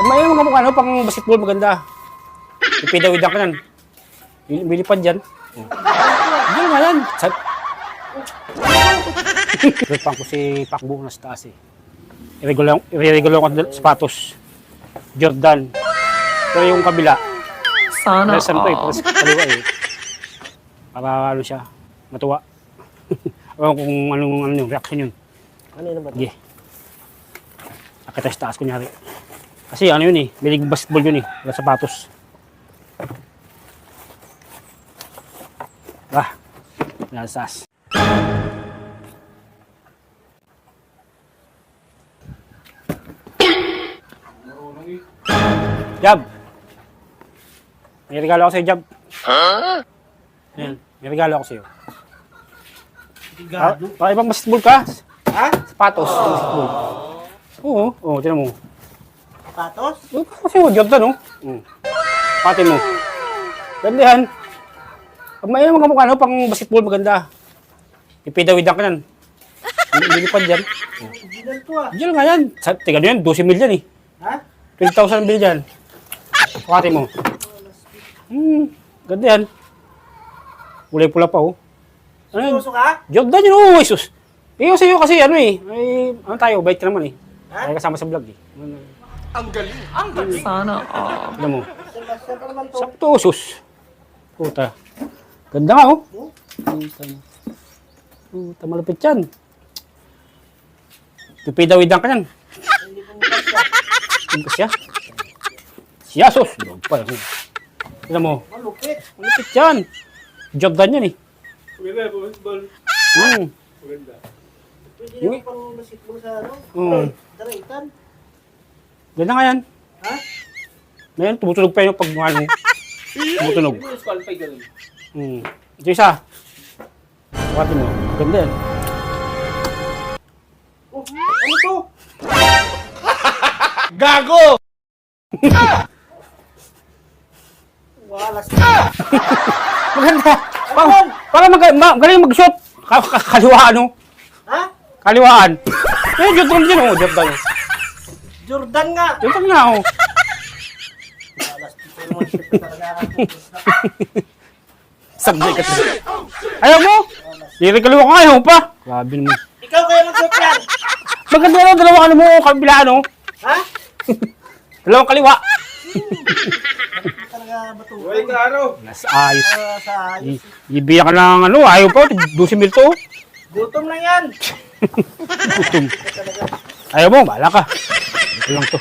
May mga mukha ano, pang basketball maganda. Ipidawid ka nan. Bilipad dyan. Hindi nga yan. Repang ko si Pakbo na sa taas eh. I-regular ko ng sapatos. Jordan. Pero yung kabila. Sana all. Kaliwa eh. Para ano siya, matuwa. Ewan kung anong yung reaction yun. Ano yun ba ito? Sige. Akita sa taas kunyari. Kasi ano yun eh, bilig basketball yun eh. Wala sapatos. Wala sa taas. Jab! May regalo ako sa'yo, Jab. Ayan, may regalo ako sa'yo. Ibang basketball ka? Ha? Sapatos, basketball. Oo, tinan mo. Patos? Kasi mo, Jordan, Pati mo. Ganda yan. Pag may mga mukha, pang basketball maganda. Ipidawid ka nan. Bilipad dyan. Diyan to ah. Diyan nga yan. Tiga nyo yan, 12 mil yan eh. Ha? 12,000 bill dyan. Pati mo. Ganda yan. Kulay pula pa oh. Ano yan? Suso ka? Jordan yun, oh, Jesus. Ikaw sa'yo kasi ano eh. Ay, ano tayo, bait ka naman eh. Ha? Ay kasama sa vlog eh. Ang galing. Ang galing. Sana Alam mo. Saan pa naman to? Sakto, sus. Puta. Ganda nga oh. Puta, malupit yan. Pipidawidang ka yan. Hindi siya. Siya, sus. Doon pa. Alam mo. Malupit. Malupit yan. Jordan yan eh. Maganda po, basketball. Maganda. Pwede naman pang basketball sa ano? Daraitan. Ganda nga yan. Ha? Ngayon, tumutunog pa yun pag ano. Tumutunog. Yung qualify ganun. Ito isa. Pati mo. Ganda yan. Oh, ano to? Gago! Walas. Maganda. Galing mag-shot. Kaliwaan oh. Ha? Kaliwaan. Eh, Jordan din oh. Jordan. Jordan nga. Jordan nga oh. Walas. Pero mo talaga ako. Sabi ka. Ayaw mo? Lirik kaliwa ka ayaw pa. Grabe naman. Ikaw kaya mag-shoot yan. Maganda na dalawang ano mo, kabilaan oh. Ha? Dalawang kaliwa. Talaga batukan. Uy, klaro! Nasa ayos. Sa ayos. Ibiyak ka ng ano, ayaw pa. 12 mil to. Gutom na yan. Ayaw mo, bahala ka. Ito lang to.